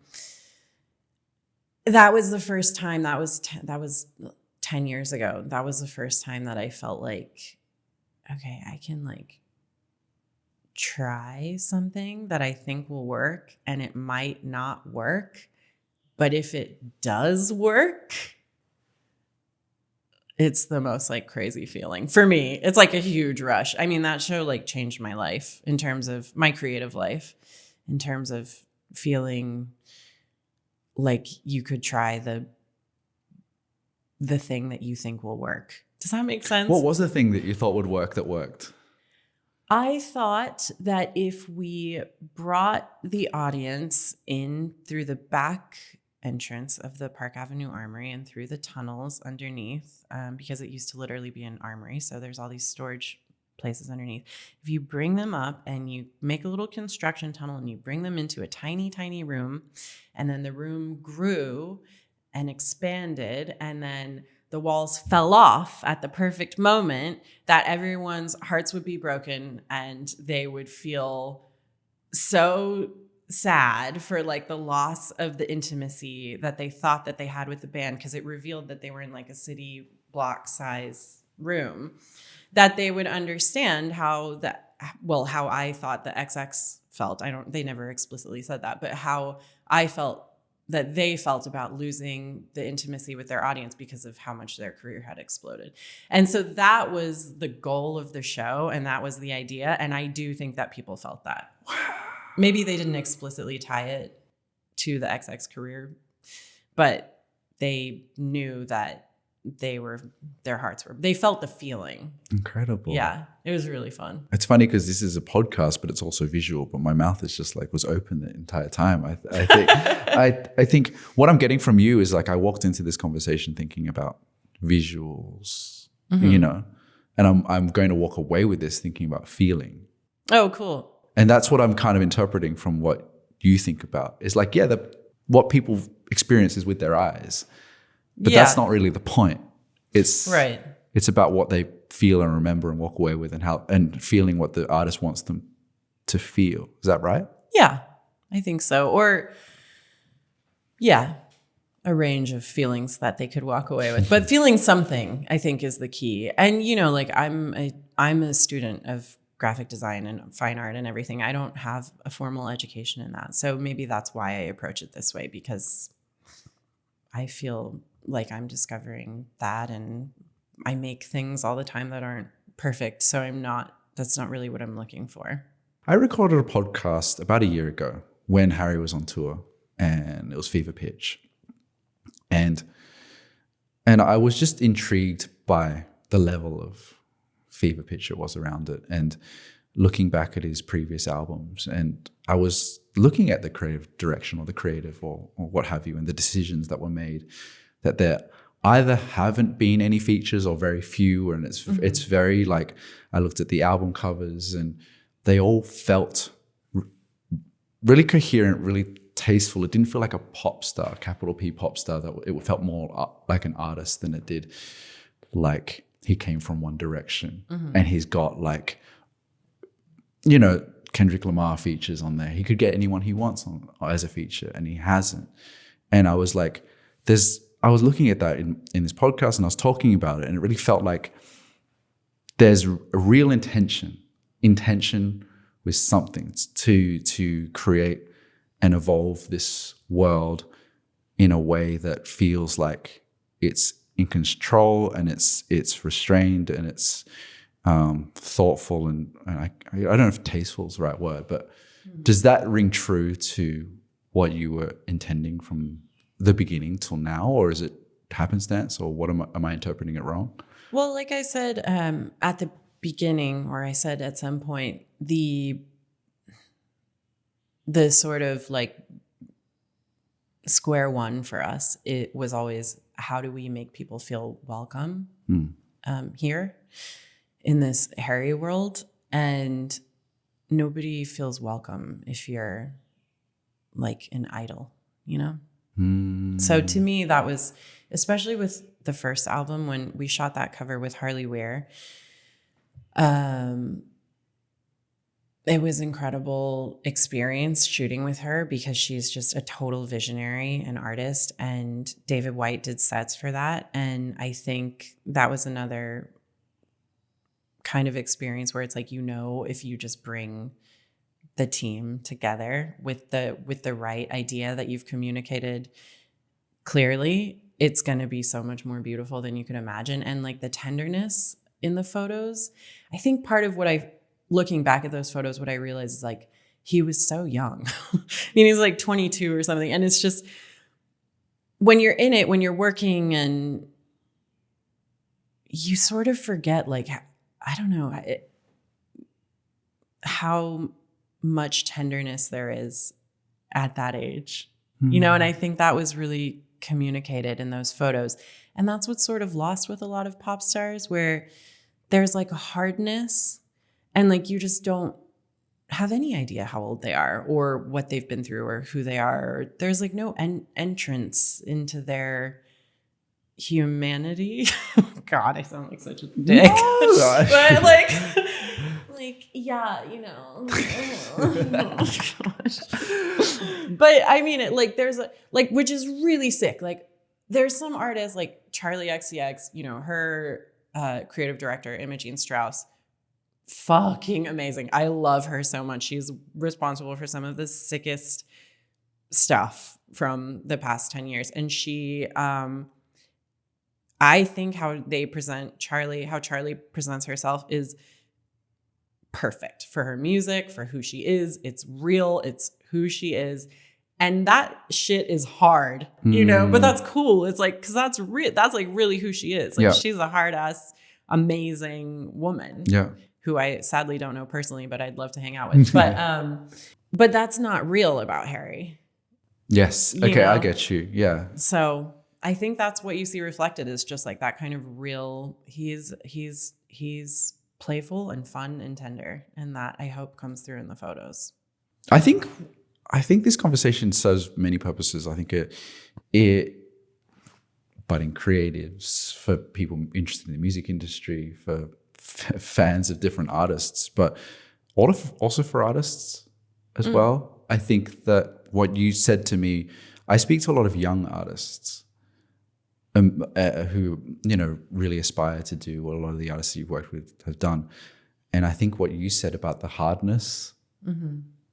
that was the first time, that was 10 years ago. That was the first time that I felt like, okay, I can like try something that I think will work, and it might not work. But if it does work, it's the most like crazy feeling for me. It's like a huge rush. I mean, that show like changed my life in terms of my creative life, in terms of feeling like you could try the thing that you think will work. Does that make sense? What was the thing that you thought would work that worked? I thought that if we brought the audience in through the back entrance of the Park Avenue Armory and through the tunnels underneath, because it used to literally be an armory, so there's all these storage places underneath. If you bring them up and you make a little construction tunnel and you bring them into a tiny, tiny room, and then the room grew and expanded, and then the walls fell off at the perfect moment, that everyone's hearts would be broken and they would feel so sad for like the loss of the intimacy that they thought that they had with the band, because it revealed that they were in like a city block size room, that they would understand how I thought the XX felt. They never explicitly said that, but how I felt that they felt about losing the intimacy with their audience because of how much their career had exploded. And so that was the goal of the show, and that was the idea. And I do think that people felt that. Maybe they didn't explicitly tie it to the XX career, but they knew that they felt the feeling. Incredible. Yeah, it was really fun. It's funny because this is a podcast, but it's also visual, but my mouth is just like was open the entire time. I think I think what I'm getting from you is like, I walked into this conversation thinking about visuals, you know, and I'm going to walk away with this thinking about feeling. Oh, cool. And that's what I'm kind of interpreting from what you think about. It's like, what people experience is with their eyes. But that's not really the point. It's right. It's about what they feel and remember and walk away with, and feeling what the artist wants them to feel. Is that right? Yeah, I think so. Or a range of feelings that they could walk away with. But feeling something, I think, is the key. And like I'm a student of graphic design and fine art and everything. I don't have a formal education in that. So maybe that's why I approach it this way, because I feel like I'm discovering that, and I make things all the time that aren't perfect. So that's not really what I'm looking for. I recorded a podcast about a year ago when Harry was on tour, and it was Fever Pitch. And And I was just intrigued by the level of fever pitch it was around it, and looking back at his previous albums, and I was looking at the creative direction or the creative or what have you, and the decisions that were made, that there either haven't been any features or very few, and it's very like, I looked at the album covers and they all felt really coherent, really tasteful. It didn't feel like a pop star, capital P pop star. That it felt more like an artist than it did like he came from one direction. And he's got like, you know, Kendrick Lamar features on there. He could get anyone he wants on as a feature, and he hasn't. And I was like, I was looking at that in this podcast, and I was talking about it, and it really felt like there's a real intention with something to create and evolve this world in a way that feels like it's in control, and it's restrained, and it's thoughtful, and I don't know if tasteful is the right word, but does that ring true to what you were intending from the beginning till now, or is it happenstance, or what am I interpreting it wrong? Well, like I said at the beginning, or I said at some point, the sort of like square one for us, it was always, how do we make people feel welcome here in this Harry world? And nobody feels welcome if you're like an idol, you know? So to me, that was, especially with the first album, when we shot that cover with Harley Weir, it was incredible experience shooting with her, because she's just a total visionary and artist, and David White did sets for that. And I think that was another kind of experience where it's like, you know, if you just bring the team together with the right idea that you've communicated clearly, it's going to be so much more beautiful than you could imagine. And like the tenderness in the photos, I think part of what looking back at those photos, what I realized is like, he was so young. I mean, he's like 22 or something. And it's just, when you're in it, when you're working, and you sort of forget, like, I don't know, how much tenderness there is at that age, you know? And I think that was really communicated in those photos. And that's what's sort of lost with a lot of pop stars, where there's like a hardness, and like, you just don't have any idea how old they are or what they've been through or who they are. There's like no entrance into their humanity. God, I sound like such a dick. No. But like, yeah, you know. But I mean, it, like, there's which is really sick. Like, there's some artists like Charlie XCX, you know, her creative director, Imogen Strauss, fucking amazing. I love her so much. She's responsible for some of the sickest stuff from the past 10 years. And she, I think how Charlie presents herself is perfect for her music, for who she is. It's real. It's who she is. And that shit is hard, you know, but that's cool. It's like, cause that's like really who she is. Like, she's a hard ass, amazing woman. Yeah. Who I sadly don't know personally, but I'd love to hang out with. But that's not real about Harry. Yes. Okay, I get you. Yeah. So I think that's what you see reflected, is just like that kind of real. He's playful and fun and tender, and that I hope comes through in the photos. I think this conversation serves many purposes. I think it budding creatives, for people interested in the music industry, for fans of different artists, but also for artists as well. I think that what you said to me, I speak to a lot of young artists who, you know, really aspire to do what a lot of the artists you've worked with have done. And I think what you said about the hardness,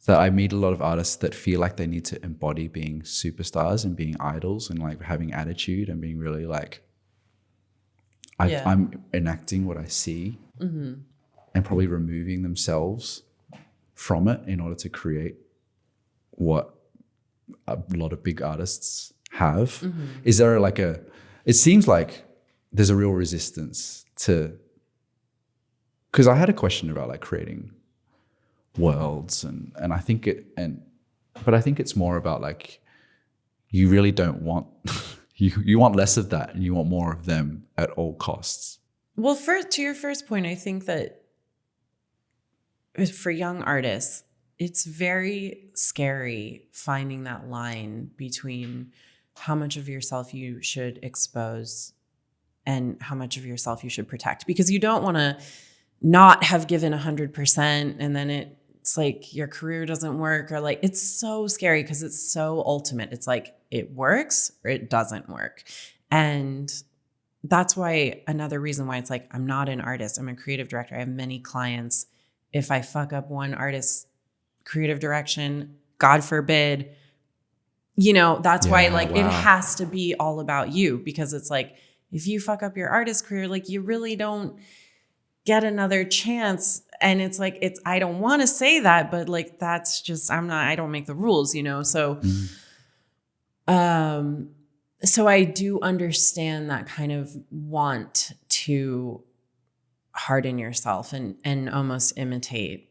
that I meet a lot of artists that feel like they need to embody being superstars and being idols and like having attitude and being really like, I'm enacting what I see, and probably removing themselves from it in order to create what a lot of big artists have. Is there like it seems like there's a real resistance to, because I had a question about like creating worlds and I think but I think it's more about like, you really don't want, you want less of that and you want more of them at all costs. Well, to your first point, I think that for young artists, it's very scary finding that line between how much of yourself you should expose and how much of yourself you should protect, because you don't want to not have given 100% and then it's like your career doesn't work, or like, it's so scary because it's so ultimate. It's like it works or it doesn't work. And that's why another reason why it's like, I'm not an artist, I'm a creative director. I have many clients. If I fuck up one artist's creative direction, God forbid, that's why like it has to be all about you, because it's like, if you fuck up your artist career, like you really don't get another chance. And it's like, I don't want to say that, but like, that's just, I don't make the rules, So, so I do understand that kind of want to harden yourself and almost imitate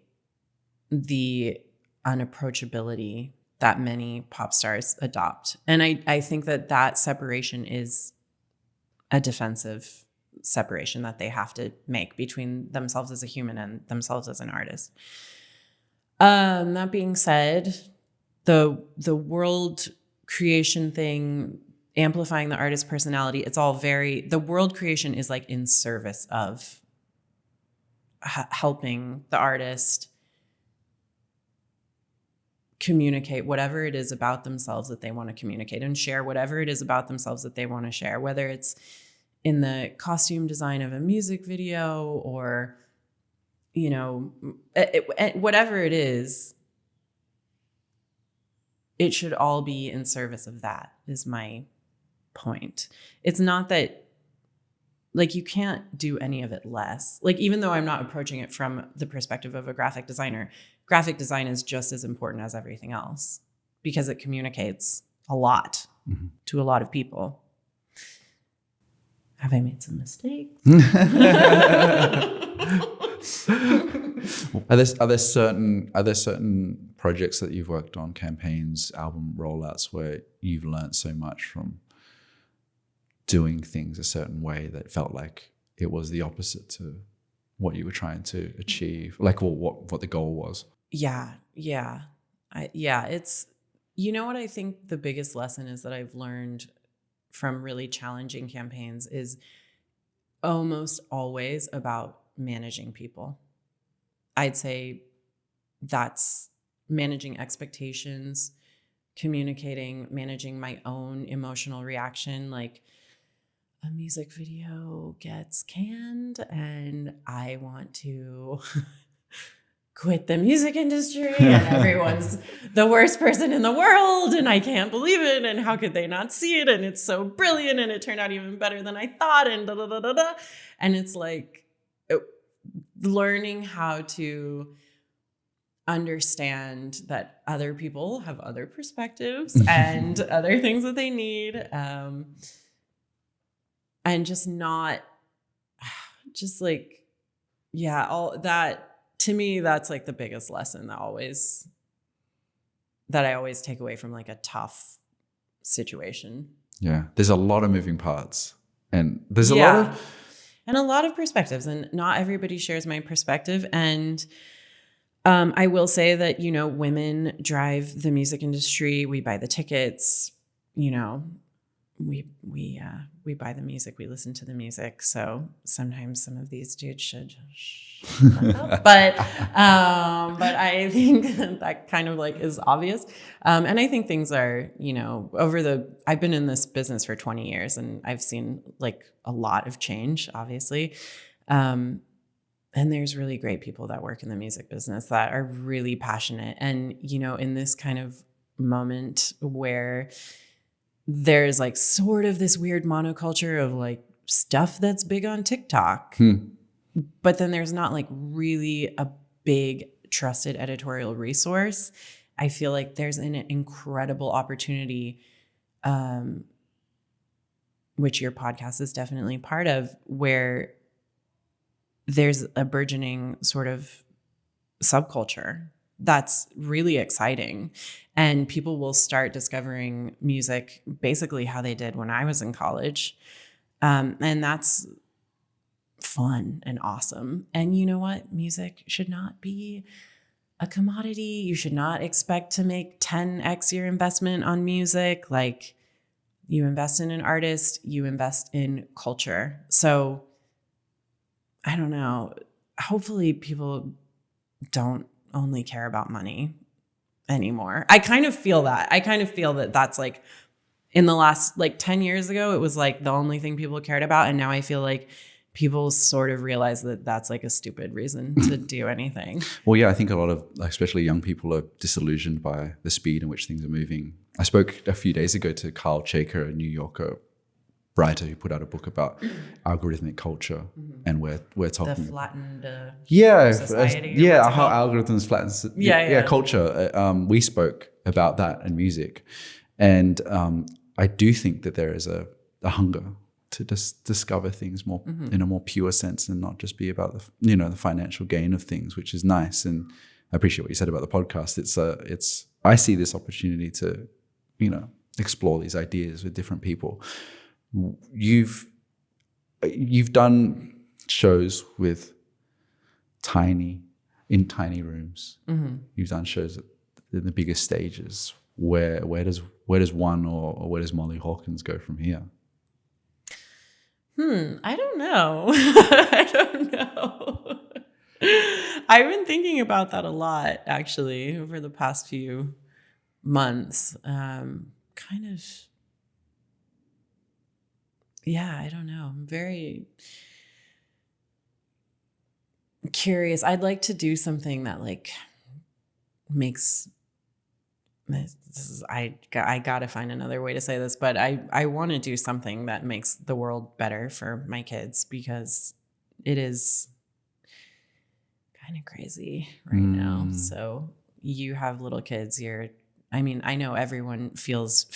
the unapproachability that many pop stars adopt. And I think that separation is a defensive separation that they have to make between themselves as a human and themselves as an artist. That being said, the world creation thing, amplifying the artist's personality, it's all the world creation is like in service of helping the artist communicate whatever it is about themselves that they want to communicate, and share whatever it is about themselves that they want to share, whether it's in the costume design of a music video or, whatever it is, it should all be in service of that, is my point. It's not that, like, you can't do any of it less. Like, even though I'm not approaching it from the perspective of a graphic designer, graphic design is just as important as everything else because it communicates a lot to a lot of people. Have I made some mistakes? Are there certain projects that you've worked on, campaigns, album rollouts, where you've learned so much from doing things a certain way that felt like it was the opposite to what you were trying to achieve, like what the goal was? Yeah. It's, what I think the biggest lesson is that I've learned from really challenging campaigns is almost always about managing people. I'd say that's managing expectations, communicating, managing my own emotional reaction. Like, a music video gets canned and I want to quit the music industry and everyone's the worst person in the world and I can't believe it and how could they not see it and it's so brilliant and it turned out even better than I thought and da da da da da. And it's like learning how to understand that other people have other perspectives and other things that they need, and just not just like, all that. To me, that's like the biggest lesson that I always take away from like a tough situation. Yeah. There's a lot of moving parts and there's a lot of perspectives, and not everybody shares my perspective. And I will say that, women drive the music industry. We buy the tickets, we buy the music, we listen to the music. So sometimes some of these dudes should shut up. But I think that kind of like is obvious. And I think things are, I've been in this business for 20 years and I've seen like a lot of change, obviously. And there's really great people that work in the music business that are really passionate. And, in this kind of moment where there's like sort of this weird monoculture of like stuff that's big on TikTok, but then there's not like really a big trusted editorial resource. I feel like there's an incredible opportunity which your podcast is definitely part of, where there's a burgeoning sort of subculture that's really exciting. And people will start discovering music basically how they did when I was in college. And that's fun and awesome. And you know what? Music should not be a commodity. You should not expect to make 10x your investment on music. Like, you invest in an artist, you invest in culture. So I don't know. Hopefully people don't only care about money anymore. I kind of feel that. I kind of feel that that's like in the last 10 years ago, it was like the only thing people cared about. And now I feel like people sort of realize that that's like a stupid reason to do anything. Well, yeah, I think a lot of, especially young people, are disillusioned by the speed in which things are moving. I spoke a few days ago to Carl Chaker, a New Yorker writer who put out a book about algorithmic culture, and we're talking the flattened society. How algorithms flatten culture. We spoke about that in music, and I do think that there is a hunger to just discover things more in a more pure sense, and not just be about the financial gain of things, which is nice. And I appreciate what you said about the podcast. It's I see this opportunity to explore these ideas with different people. You've done shows with tiny rooms. You've done shows in the biggest stages. Where does one or where does Molly Hawkins go from here? I don't know. I don't know. I've been thinking about that a lot, actually, over the past few months. I don't know. I'm very curious. I'd like to do something that makes I gotta find another way to say this, but I want to do something that makes the world better for my kids, because it is kind of crazy right now. So you have little kids. I know everyone feels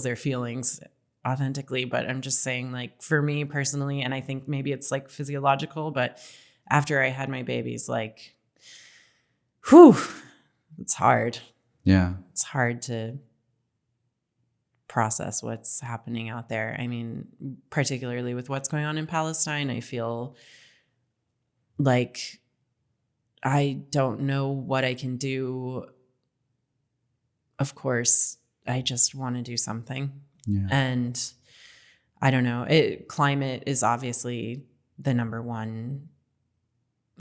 their feelings authentically, but I'm just saying, for me personally, and I think maybe it's physiological, but after I had my babies, it's hard. Yeah. It's hard to process what's happening out there. I mean, particularly with what's going on in Palestine, I feel like I don't know what I can do. Of course, I just want to do something. Yeah. And I don't know. Climate is obviously the number one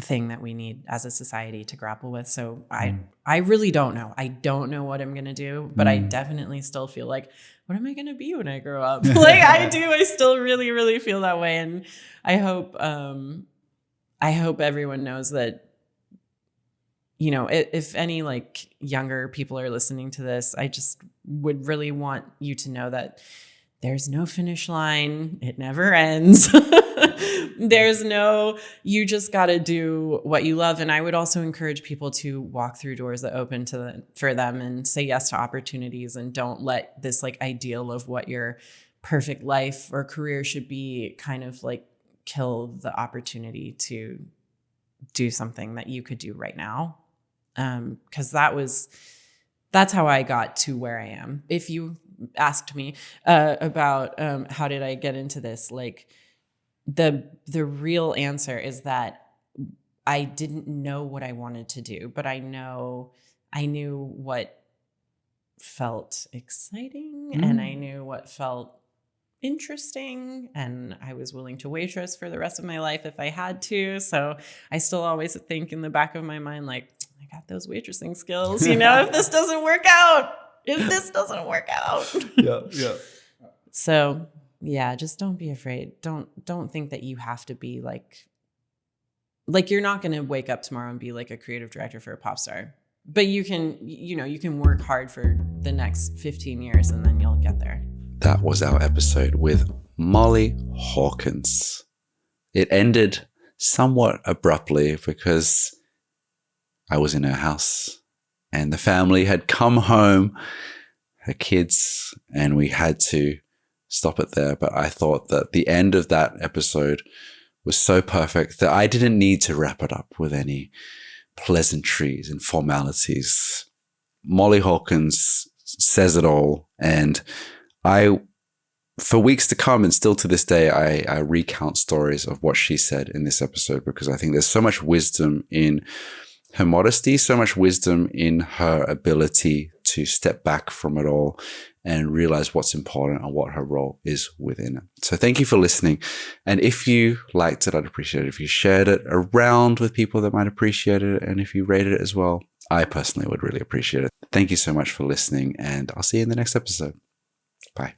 thing that we need as a society to grapple with. So I really don't know. I don't know what I'm going to do, but I definitely still feel like, what am I going to be when I grow up? I do. I still really, really feel that way. And I hope everyone knows that, if any younger people are listening to this, I just would really want you to know that there's no finish line. It never ends. You just got to do what you love. And I would also encourage people to walk through doors that open for them, and say yes to opportunities, and don't let this ideal of what your perfect life or career should be kind of kill the opportunity to do something that you could do right now. 'Cause that's how I got to where I am. If you asked me about how did I get into this, the real answer is that I didn't know what I wanted to do, but I knew what felt exciting, and I knew what felt interesting, and I was willing to waitress for the rest of my life if I had to. So I still always think in the back of my mind, I got those waitressing skills, if this doesn't work out. Yeah. So yeah, just don't be afraid. Don't think that you have to be you're not going to wake up tomorrow and be a creative director for a pop star, but you can work hard for the next 15 years and then you'll get there. That was our episode with Molly Hawkins. It ended somewhat abruptly because I was in her house and the family had come home, her kids, and we had to stop it there. But I thought that the end of that episode was so perfect that I didn't need to wrap it up with any pleasantries and formalities. Molly Hawkins says it all. And for weeks to come, and still to this day, I recount stories of what she said in this episode, because I think there's so much wisdom in her modesty, so much wisdom in her ability to step back from it all and realize what's important and what her role is within it. So thank you for listening. And if you liked it, I'd appreciate it if you shared it around with people that might appreciate it. And if you rated it as well, I personally would really appreciate it. Thank you so much for listening, and I'll see you in the next episode. Bye.